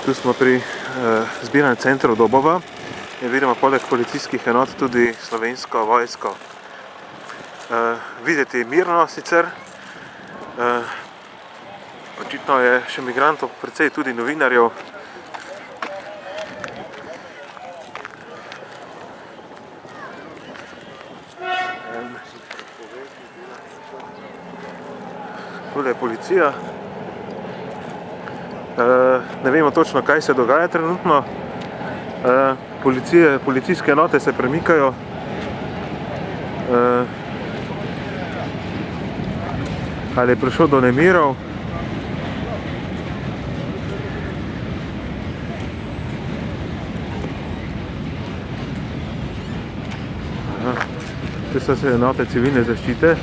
Tu smo pri zbiranju centrov Dobova in vidimo poleg policijskih enot tudi slovensko vojsko. Videti je mirno sicer, očitno je še migrantov precej tudi novinarjev. Tule je policija. Ne vemo točno, kaj se dogaja trenutno. Policijske enote se premikajo. Ali je prišlo do nemirov? Tu so se enote civilne zaščite.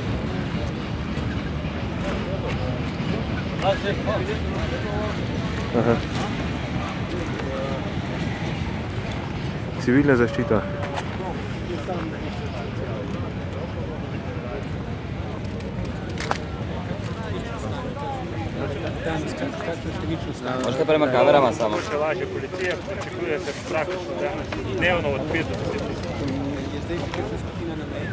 Aha. Civilna zaščita. Možete prema kamerama samo. Še lažje policija, pričakuje se praktično dnevno od 5 do 10 tisoč. Je zdaj kakšna skupina na meji?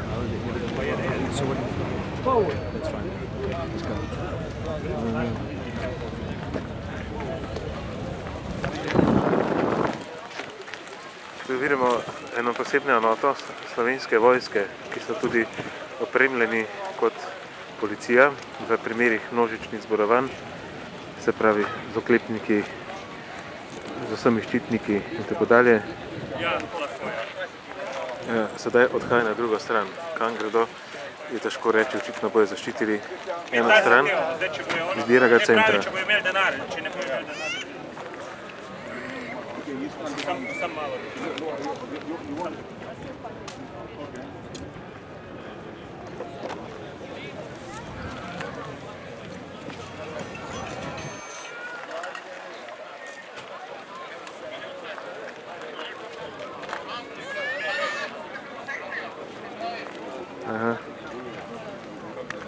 Tu vidimo eno posebno enoto slovenske vojske, ki so tudi opremljeni kot policija v primerih množičnih zborovanj, se pravi z oklepniki, z vsemi ščitniki in tako dalje. Sedaj odhaja na drugo stran. Kam gredo, je težko reči, očitno bojo zaščitili eno stran zbiranega centra. Če bojo imeli denar, če ne bojo imeli denar. Sam malo.